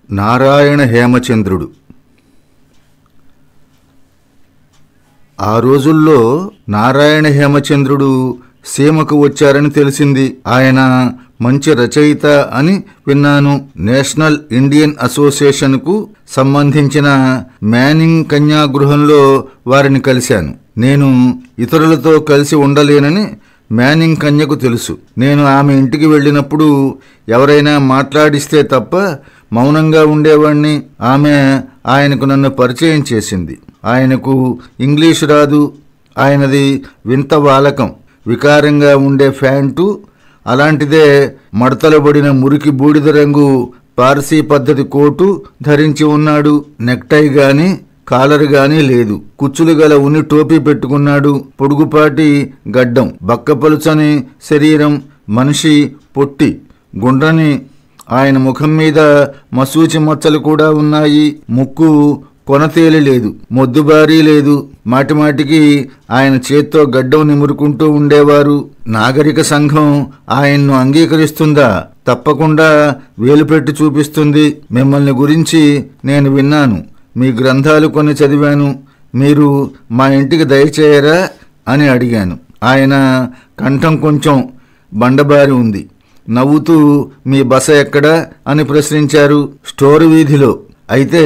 నారాయణ హేమచంద్రుడు. ఆ రోజుల్లో నారాయణ హేమచంద్రుడు సీమకు వచ్చారని తెలిసింది. ఆయన మంచి రచయిత అని విన్నాను. నేషనల్ ఇండియన్ అసోసియేషన్కు సంబంధించిన మ్యానింగ్ కన్యాగృహంలో వారిని కలిశాను. నేను ఇతరులతో కలిసి ఉండలేనని మ్యానింగ్ కన్యకు తెలుసు. నేను ఆమె ఇంటికి వెళ్ళినప్పుడు ఎవరైనా మాట్లాడిస్తే తప్ప మౌనంగా ఉండేవాణ్ణి. ఆమె ఆయనకు నన్ను పరిచయం చేసింది. ఆయనకు ఇంగ్లీషు రాదు. ఆయనది వింత వాలకం. వికారంగా ఉండే ప్యాంటు, అలాంటిదే మడతలబడిన మురికి బూడిద రంగు పార్సీ పద్ధతి కోటు ధరించి ఉన్నాడు. నెక్టై గాని కాలర్ గాని లేదు. కుచ్చులు గల ఉన్ని టోపీ పెట్టుకున్నాడు. పొడుగుపాటి గడ్డం, బక్కపలుచని శరీరం, మనిషి పొట్టి, గుండ్రని. ఆయన ముఖం మీద మసూచి మచ్చలు కూడా ఉన్నాయి. ముక్కు కొనతేలి లేదు, మొద్దుబారీ లేదు. మాటిమాటికి ఆయన చేత్తో గడ్డం నిమురుకుంటూ ఉండేవారు. నాగరిక సంఘం ఆయన్ను అంగీకరిస్తుందా? తప్పకుండా వేలుపెట్టి చూపిస్తుంది. మిమ్మల్ని గురించి నేను విన్నాను. మీ గ్రంథాలు కొన్ని చదివాను. మీరు మా ఇంటికి దయచేయరా అని అడిగాను. ఆయన కంఠం కొంచెం బండబారి ఉంది. నవ్వుతూ మీ బస ఎక్కడా అని ప్రశ్నించారు. స్టోర్ వీధిలో. అయితే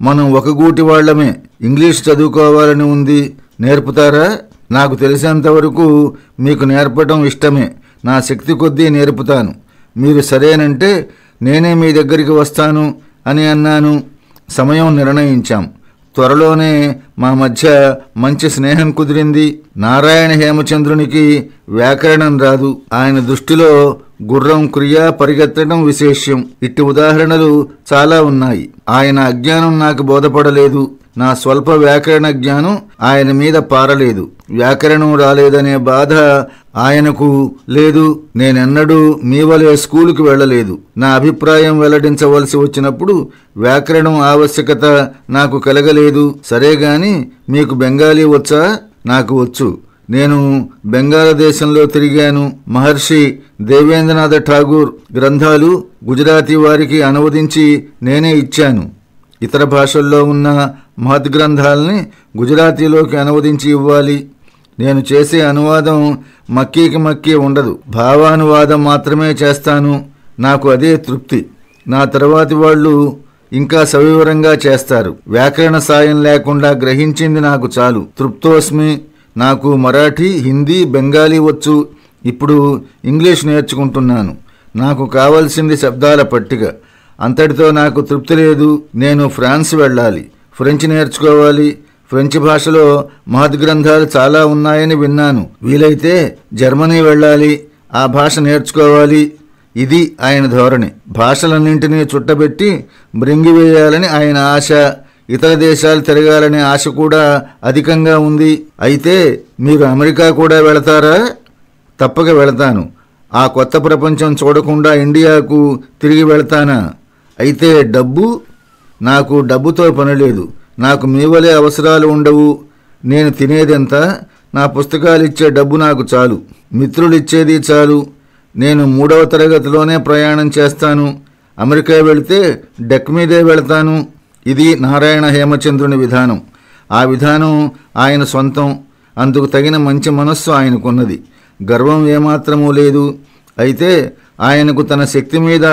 మనం ఒక గూటి వాళ్లమే. ఇంగ్లీష్ చదువుకోవాలని ఉంది. నేర్పుతారా? నాకు తెలిసినంతవరకు మీకు నేర్పడం ఇష్టమే. నా శక్తి కొద్దీ నేర్పుతాను. మీరు సరేనంటే నేనే మీ దగ్గరికి వస్తాను అని అన్నాను. సమయం నిర్ణయించాం. త్వరలోనే మా మధ్య మంచి స్నేహం కుదిరింది. నారాయణ హేమచంద్రునికి వ్యాకరణం రాదు. ఆయన దృష్టిలో గుర్రం క్రియ, పరిగెత్తడం విశేష్యం. ఇట్టి ఉదాహరణలు చాలా ఉన్నాయి. ఆయన అజ్ఞానం నాకు బోధపడలేదు. నా స్వల్ప వ్యాకరణ జ్ఞానం ఆయన మీద పారలేదు. వ్యాకరణం రాలేదనే బాధ ఆయనకు లేదు. నేనెన్నడూ మీ వలె స్కూలుకి వెళ్ళలేదు. నా అభిప్రాయం వెల్లడించవలసి వచ్చినప్పుడు వ్యాకరణం ఆవశ్యకత నాకు కలగలేదు. సరేగాని మీకు బెంగాలీ వచ్చా? నాకు వచ్చు. నేను బెంగాల్ దేశంలో తిరిగాను. మహర్షి దేవేంద్రనాథ ఠాగూర్ గ్రంథాలు గుజరాతీ వారికి అనువదించి నేనే ఇచ్చాను. ఇతర భాషల్లో ఉన్న మహత్ గ్రంథాలని గుజరాతీలోకి అనువదించి ఇవ్వాలి. నేను చేసే అనువాదం మక్కీకి మక్కీ ఉండదు. భావానువాదం మాత్రమే చేస్తాను. నాకు అదే తృప్తి. నా తర్వాతి వాళ్ళు ఇంకా సవివరంగా చేస్తారు. వ్యాకరణ సాయం లేకుండా గ్రహించింది నాకు చాలు. తృప్తోస్మి. నాకు మరాఠీ, హిందీ, బెంగాలీ వచ్చు. ఇప్పుడు ఇంగ్లీష్ నేర్చుకుంటున్నాను. నాకు కావలసింది శబ్దాల పట్టిక. అంతటితో నాకు తృప్తి లేదు. నేను ఫ్రాన్స్ వెళ్ళాలి. ఫ్రెంచ్ నేర్చుకోవాలి. ఫ్రెంచ్ భాషలో మహద్ గ్రంథాలు చాలా ఉన్నాయని విన్నాను. వీలైతే జర్మనీ వెళ్ళాలి. ఆ భాష నేర్చుకోవాలి. ఇది ఆయన ధోరణి. భాషలన్నింటినీ చుట్టబెట్టి మృంగివేయాలని ఆయన ఆశ. ఇతర దేశాలు తిరగాలనే ఆశ కూడా అధికంగా ఉంది. అయితే మీరు అమెరికా కూడా వెళతారా? తప్పక వెళతాను. ఆ కొత్త ప్రపంచం చూడకుండా ఇండియాకు తిరిగి వెళతానా? అయితే డబ్బు? నాకు డబ్బుతో పనిలేదు. నాకు మీ వలె అవసరాలు ఉండవు. నేను తినేదెంత? నా పుస్తకాలిచ్చే డబ్బు నాకు చాలు. మిత్రులిచ్చేది చాలు. నేను 3వ తరగతిలోనే ప్రయాణం చేస్తాను. అమెరికా వెళితే డెక్ మీదే వెళతాను. ఇది నారాయణ హేమచంద్రుని విధానం. ఆ విధానం ఆయన సొంతం. అందుకు తగిన మంచి మనస్సు ఆయనకున్నది. గర్వం ఏమాత్రమూ లేదు. అయితే ఆయనకు తన శక్తి మీద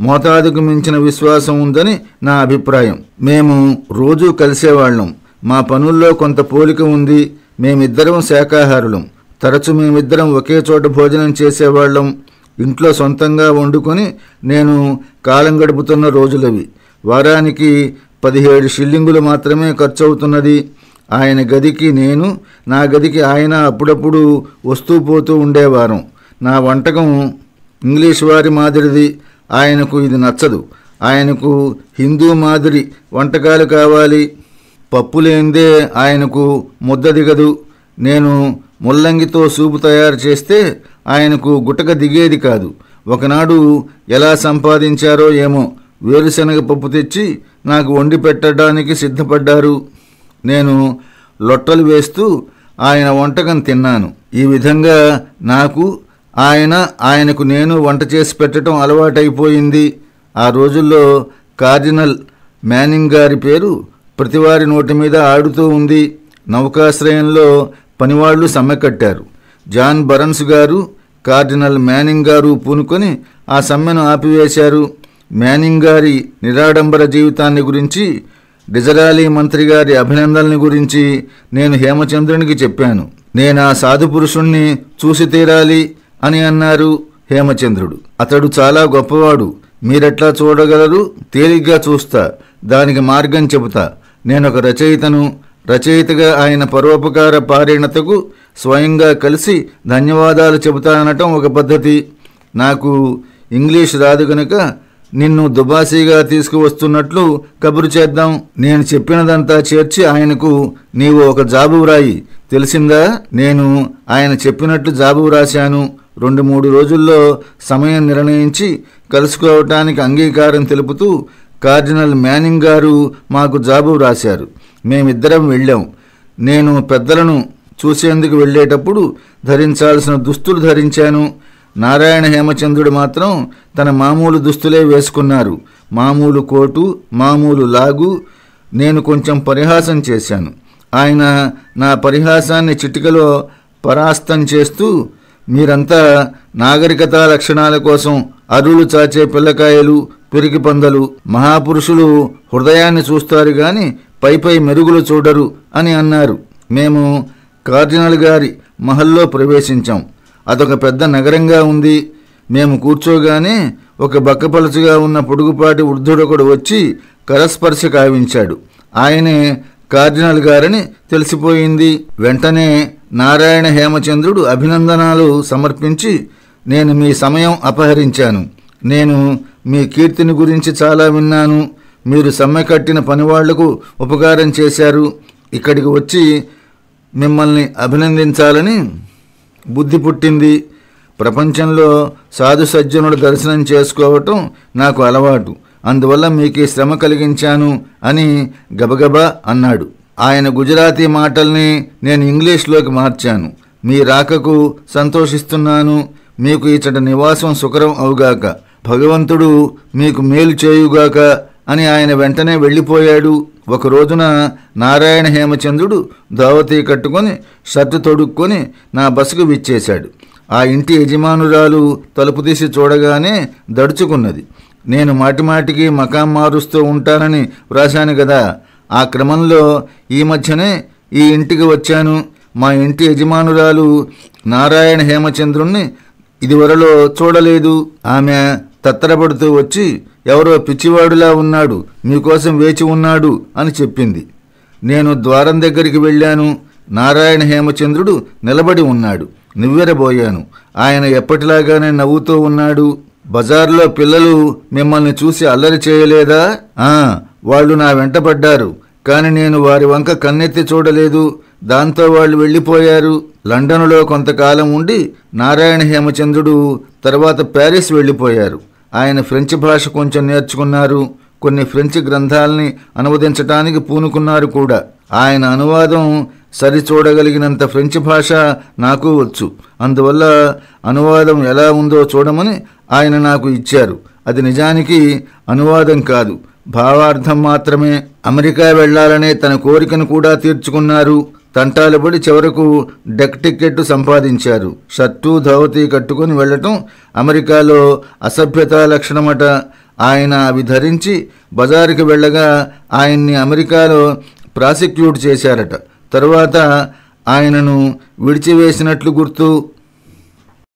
మోతాదుకు మించిన విశ్వాసం ఉందని నా అభిప్రాయం. మేము రోజూ కలిసేవాళ్ళం. మా పనుల్లో కొంత పోలిక ఉంది. మేమిద్దరం శాకాహారులం. తరచు మేమిద్దరం ఒకే చోట భోజనం చేసేవాళ్ళం. ఇంట్లో సొంతంగా వండుకొని నేను కాలం గడుపుతున్న రోజులవి. వారానికి 17 షిల్లింగులు మాత్రమే ఖర్చు అవుతున్నది. ఆయన గదికి నేను, నా గదికి ఆయన అప్పుడప్పుడు వస్తూ పోతూ ఉండేవారం. నా వంటకం ఇంగ్లీష్ వారి మాదిరిది. ఆయనకు ఇది నచ్చదు. ఆయనకు హిందూ మాదిరి వంటకాలు కావాలి. పప్పు లేనిదే ఆయనకు ముద్ద దిగదు. నేను ముల్లంగితో సూపు తయారు చేస్తే ఆయనకు గుటక దిగేది కాదు. ఒకనాడు ఎలా సంపాదించారో ఏమో, వేరుశనగ పప్పు తెచ్చి నాకు వండి పెట్టడానికి సిద్ధపడ్డారు. నేను లొట్టలు వేస్తూ ఆయన వంటకం తిన్నాను. ఈ విధంగా నాకు ఆయనకు నేను వంట చేసి పెట్టడం అలవాటైపోయింది. ఆ రోజుల్లో కార్డినల్ మ్యానింగ్ గారి పేరు ప్రతివారి నోటి మీద ఆడుతూ ఉంది. నౌకాశ్రయంలో పనివాళ్లు సమ్మె కట్టారు. జాన్ బరన్స్ గారు, కార్డినల్ మ్యానింగ్ గారు పూనుకొని ఆ సమ్మెను ఆపివేశారు. మ్యానింగ్ గారి నిరాడంబర జీవితాన్ని గురించి, డిజరాలీ మంత్రి గారి అభినందనల గురించి నేను హేమచంద్రునికి చెప్పాను. నేనా సాధు పురుషుణ్ణి చూసి తీరాలి అని అన్నారు హేమచంద్రుడు. అతడు చాలా గొప్పవాడు. మీరెట్లా చూడగలరు? తేలిగ్గా చూస్తా. దానికి మార్గం చెబుతా. నేనొక రచయితను. రచయితగా ఆయన పరోపకార పారీణతకు స్వయంగా కలిసి ధన్యవాదాలు చెబుతానటం ఒక పద్ధతి. నాకు ఇంగ్లీష్ రాదు గనుక నిన్ను దుబాసీగా తీసుకువస్తున్నట్లు కబురు చేద్దాం. నేను చెప్పినదంతా చేర్చి ఆయనకు నీవు ఒక జాబు వ్రాయి. తెలిసిందా? నేను ఆయన చెప్పినట్లు జాబు వ్రాశాను. 2-3 రోజుల్లో సమయం నిర్ణయించి కలుసుకోవటానికి అంగీకారం తెలుపుతూ కార్డినల్ మ్యానింగ్ గారు మాకు జాబు వ్రాశారు. మేమిద్దరం వెళ్ళాం. నేను పెద్దలను చూసేందుకు వెళ్ళేటప్పుడు ధరించాల్సిన దుస్తులు ధరించాను. నారాయణ హేమచంద్రుడు మాత్రం తన మామూలు దుస్తులే వేసుకున్నారు. మామూలు కోటు, మామూలు లాగు. నేను కొంచెం పరిహాసం చేశాను. ఆయన నా పరిహాసాన్ని చిటికలో పరాస్తం చేస్తూ, మీరంతా నాగరికతా లక్షణాల కోసం అరులు చాచే పిల్లకాయలు, పిరికి పందలు. మహాపురుషులు హృదయాన్ని చూస్తారు గాని పైపై మెరుగులు చూడరు అని అన్నారు. మేము కార్డినల్ గారి మహల్లో ప్రవేశించాం. అదొక పెద్ద నగరంగా ఉంది. మేము కూర్చోగానే ఒక బక్కపలచుగా ఉన్న పొడుగుపాటి వృద్ధుడొకడు వచ్చి కరస్పర్శ కావించాడు. ఆయనే కార్డినల్ గారని తెలిసిపోయింది. వెంటనే నారాయణ హేమచంద్రుడు అభినందనాలు సమర్పించి, నేను మీ సమయం అపహరించాను. నేను మీ కీర్తిని గురించి చాలా విన్నాను. మీరు సమ్మె కట్టిన పనివాళ్లకు ఉపకారం చేశారు. ఇక్కడికి వచ్చి మిమ్మల్ని అభినందించాలని బుద్ధి పుట్టింది. ప్రపంచంలో సాధు సజ్జనుడు దర్శనం చేసుకోవటం నాకు అలవాటు. అందువల్ల మీకు ఈ శ్రమ కలిగించాను అని గబగబా అన్నాడు. ఆయన గుజరాతీ మాటల్ని నేను ఇంగ్లీష్లోకి మార్చాను. మీ రాకకు సంతోషిస్తున్నాను. మీకు ఇచ్చట నివాసం సుకరం అవుగాక. భగవంతుడు మీకు మేలు చేయుగాక అని ఆయన వెంటనే వెళ్ళిపోయాడు. ఒక రోజున నారాయణ హేమచంద్రుడు ధావతీ కట్టుకొని షర్టు తొడుక్కొని నా బసకు విచ్చేశాడు. ఆ ఇంటి యజమానురాలు తలుపు తీసి చూడగానే దడుచుకున్నది. నేను మాటిమాటికి మకాం మారుస్తూ ఉంటానని వ్రాశాను కదా. ఆ క్రమంలో ఈ మధ్యనే ఈ ఇంటికి వచ్చాను. మా ఇంటి యజమానురాలు నారాయణ హేమచంద్రుణ్ణి ఇదివరలో చూడలేదు. ఆమె తత్తరపడుతూ వచ్చి, ఎవరో పిచ్చివాడులా ఉన్నాడు, మీకోసం వేచి ఉన్నాడు అని చెప్పింది. నేను ద్వారం దగ్గరికి వెళ్ళాను. నారాయణ హేమచంద్రుడు నిలబడి ఉన్నాడు. నివ్వెరబోయాను. ఆయన ఎప్పటిలాగానే నవ్వుతూ ఉన్నాడు. బజార్లో పిల్లలు మిమ్మల్ని చూసి అల్లరి చేయలేదా? వాళ్ళు నా వెంట పడ్డారు. కాని నేను వారి వంక కన్నెత్తి చూడలేదు. దాంతో వాళ్ళు వెళ్ళిపోయారు. లండన్లో కొంతకాలం ఉండి నారాయణ హేమచంద్రుడు తర్వాత ప్యారిస్ వెళ్ళిపోయారు. ఆయన ఫ్రెంచ్ భాష కొంచెం నేర్చుకున్నారు. కొన్ని ఫ్రెంచ్ గ్రంథాలని అనువదించటానికి పూనుకున్నారు కూడా. ఆయన అనువాదం సరిచూడగలిగినంత ఫ్రెంచ్ భాష నాకు వచ్చు. అందువల్ల అనువాదం ఎలా ఉందో చూడమని ఆయన నాకు ఇచ్చారు. అది నిజానికి అనువాదం కాదు, భావార్థం మాత్రమే. అమెరికా వెళ్లాలనే తన కోరికను కూడా తీర్చుకున్నారు. తంటాలు పడి చివరకు డెక్ టికెట్ సంపాదించారు. షర్టు ధోవతి కట్టుకుని వెళ్లటం అమెరికాలో అసభ్యతా లక్షణమట. ఆయన అవి ధరించి బజారుకి వెళ్ళగా ఆయన్ని అమెరికాలో ప్రాసిక్యూట్ చేశారట. తరువాత ఆయనను విడిచివేసినట్లు గుర్తు.